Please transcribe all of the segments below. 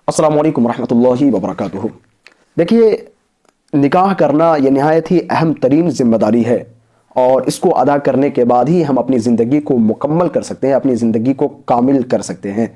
अस्सलामु अलैकुम रहमतुल्लाहि व बरकातुहू। देखिए, निकाह करना ये नहायत ही अहम तरीन जिम्मेदारी है और इसको अदा करने के बाद ही हम अपनी ज़िंदगी को मुकम्मल कर सकते हैं, अपनी ज़िंदगी को कामिल कर सकते हैं।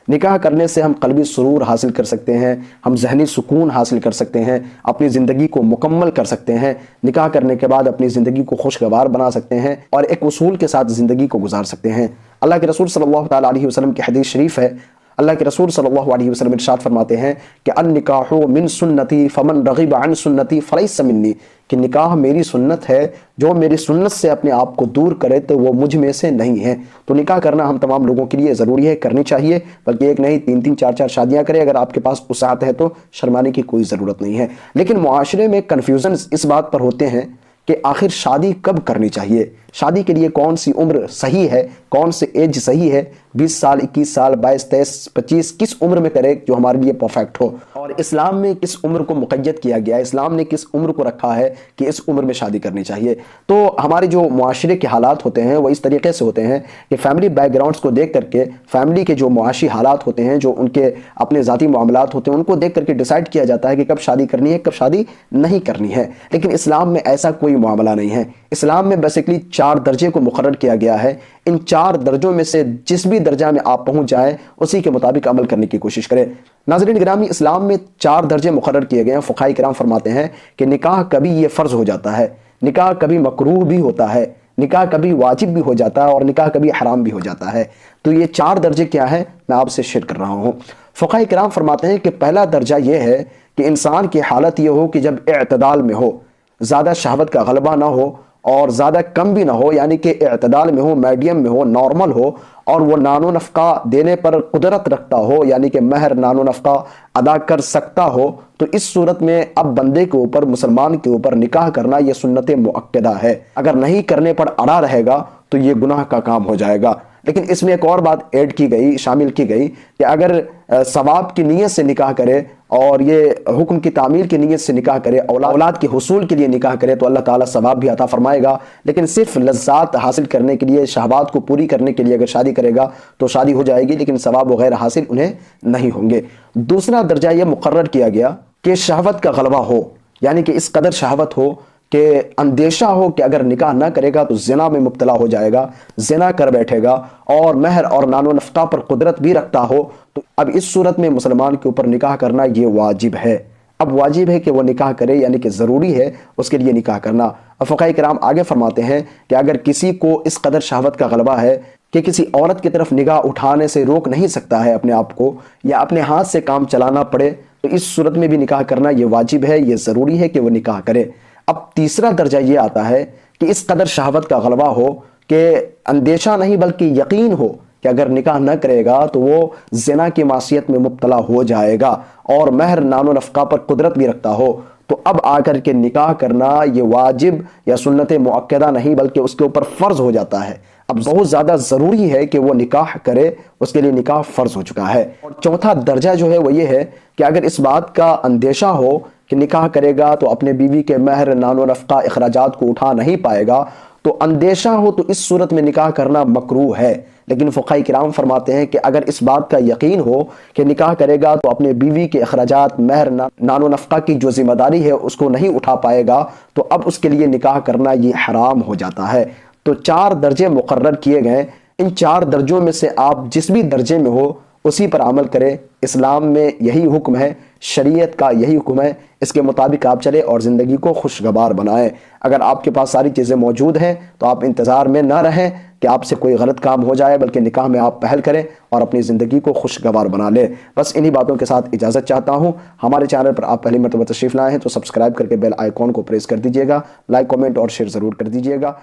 निकाह करने से हम क़ल्बी सुरूर हासिल कर सकते हैं, हम ज़हनी सुकून हासिल कर सकते हैं, अपनी ज़िंदगी को मुकम्मल कर सकते हैं। निकाह करने के बाद अपनी ज़िंदगी को खुशगवार बना सकते हैं और एक उसूल के साथ ज़िंदगी को गुजार सकते हैं। अल्लाह के रसूल सल्लल्लाहु तआला अलैहि वसल्लम की हदीस शरीफ है। अल्लाह के रसूल सल्लल्लाहु अलैहि वसल्लम इरशाद फरमाते हैं कि अन निकाहु मिन सुन्नती फमन रग़िब अन सुन्नती फलैसा मिन्नी, कि निकाह मेरी सुन्नत है, जो मेरी सुन्नत से अपने आप को दूर करे तो वो मुझ में से नहीं है। तो निकाह करना हम तमाम लोगों के लिए ज़रूरी है, करनी चाहिए, बल्कि एक नहीं तीन तीन चार चार शादियाँ करें। अगर आपके पास वसाअत है तो शर्माने की कोई ज़रूरत नहीं है। लेकिन मुआशरे में कन्फ्यूज़न इस बात पर होते हैं कि आखिर शादी कब करनी चाहिए, शादी के लिए कौन सी उम्र सही है, कौन से एज सही है, 20 साल, 21 साल, 22, 23, 25, किस उम्र में करें जो हमारे लिए परफेक्ट हो। और इस्लाम में किस उम्र को मुक़य्यद किया गया है, इस्लाम ने किस उम्र को रखा है कि इस उम्र में शादी करनी चाहिए। तो हमारे जो मुआशरे के हालात होते हैं वो इस तरीके से होते हैं कि फैमिली बैकग्राउंड्स को देख करके, फैमिली के जो मुआशी हालात होते हैं, जो उनके अपने ज़ाती मामलात होते हैं, उनको देख करके डिसाइड किया जाता है कि कब शादी करनी है, कब शादी नहीं करनी है। लेकिन इस्लाम में ऐसा कोई मामला नहीं है। इस्लाम में बेसिकली 4 दर्जे को मुकर्रर किया गया है। इन 4 दर्जों में से जिस भी दर्जा में आप पहुंच जाएं उसी के मुताबिक अमल करने की कोशिश करें। नाज़रीन गिरामी, इस्लाम में 4 दर्जे मुकर्रर किए गए हैं। फ़ुक़हाए किराम फरमाते हैं कि निकाह कभी ये फ़र्ज़ हो जाता है, निकाह कभी मकरूह भी होता है, निकाह कभी वाजिब भी हो जाता है और निकाह कभी हराम भी हो जाता है। तो ये 4 दर्जे क्या है, मैं आपसे शेयर कर रहा हूँ। फ़ुक़हाए किराम फरमाते हैं कि पहला दर्जा ये है कि इंसान की हालत ये हो कि जब इअ्तिदाल में हो, ज़्यादा शहवत का गलबा ना हो और ज़्यादा कम भी ना हो, यानी कि इअ्तिदाल में हो, मीडियम में हो, नॉर्मल हो, और वो नानो नफ़क़ा देने पर कुदरत रखता हो, यानी कि महर नानो नफ़क़ा अदा कर सकता हो। तो इस सूरत में अब बंदे के ऊपर, मुसलमान के ऊपर निकाह करना ये सुन्नत मुअक्कदा है। अगर नहीं करने पर अड़ा रहेगा तो ये गुनाह का काम हो जाएगा। लेकिन इसमें एक और बात ऐड की गई, शामिल की गई कि अगर सवाब की नीयत से निकाह करे और ये हुक्म की तामील की नीयत से निकाह करे, औलाद के हुसूल के लिए निकाह करे, तो अल्लाह ताला सवाब भी अता फरमाएगा। लेकिन सिर्फ लज़्ज़ात हासिल करने के लिए, शहवात को पूरी करने के लिए अगर शादी करेगा तो शादी हो जाएगी, लेकिन सवाब वगैरह हासिल उन्हें नहीं होंगे। दूसरा दर्जा यह मुकर्रर किया गया कि शहवत का गलबा हो, यानी कि इस कदर शहवत हो कि अंदेशा हो कि अगर निकाह ना करेगा तो ज़िना में मुब्तला हो जाएगा, ज़िना कर बैठेगा, और महर और नानो नफ़क़ा पर कुदरत भी रखता हो। तो अब इस सूरत में मुसलमान के ऊपर निकाह करना ये वाजिब है। अब वाजिब है कि वो निकाह करे, यानी कि ज़रूरी है उसके लिए निकाह करना। फ़ुक़हाए किराम आगे फरमाते हैं कि अगर किसी को इस कदर शहवत का गलबा है कि किसी औरत की तरफ निगाह उठाने से रोक नहीं सकता है अपने आप को, या अपने हाथ से काम चलाना पड़े, तो इस सूरत में भी निकाह करना ये वाजिब है, ये ज़रूरी है कि वो निकाह करे। अब तीसरा दर्जा ये आता है कि इस कदर शहवत का गलबा हो कि अंदेशा नहीं बल्कि यकीन हो कि अगर निकाह न करेगा तो वो ज़िना की मासियत में मुब्तला हो जाएगा, और महर नानो नफ़क़ा पर कुदरत भी रखता हो। तो अब आकर के निकाह करना ये वाजिब या सुन्नत मुअक्कदा नहीं बल्कि उसके ऊपर फ़र्ज़ हो जाता है। अब बहुत ज़्यादा ज़रूरी है कि वो निकाह करे, उसके लिए निकाह फ़र्ज़ हो चुका है। और चौथा दर्जा जो है वो ये है कि अगर इस बात का अंदेशा हो कि निकाह करेगा तो अपने बीवी के महर नानो नफ़क़ा अखराजात को उठा नहीं पाएगा, तो अंदेशा हो, तो इस सूरत में निकाह करना मकरूह है। लेकिन फ़ुक़हाए किराम फरमाते हैं कि अगर इस बात का यकीन हो कि निकाह करेगा तो अपने बीवी के अखराजात, महर नानो नफ़क़ा की जो ज़िम्मेदारी है उसको नहीं उठा पाएगा, तो अब उसके लिए निकाह करना ये हराम हो जाता है। तो 4 दर्जे मुकर्रर किए गए। इन 4 दर्जों में से आप जिस भी दर्जे में हो उसी पर अमल करें। इस्लाम में यही हुक्म है, शरीयत का यही हुक्म है, इसके मुताबिक आप चले और ज़िंदगी को खुशगवार बनाएं। अगर आपके पास सारी चीज़ें मौजूद हैं तो आप इंतज़ार में ना रहें कि आपसे कोई गलत काम हो जाए, बल्कि निकाह में आप पहल करें और अपनी ज़िंदगी को खुशगवार बना लें। बस इन्हीं बातों के साथ इजाज़त चाहता हूँ। हमारे चैनल पर आप पहली मरतबा तशरीफ़ लाए हैं तो सब्सक्राइब करके बेल आइकॉन को प्रेस कर दीजिएगा, लाइक, कमेंट और शेयर ज़रूर कर दीजिएगा।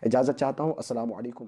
इजाज़त चाहता हूँ। अस्सलामु अलैकुम।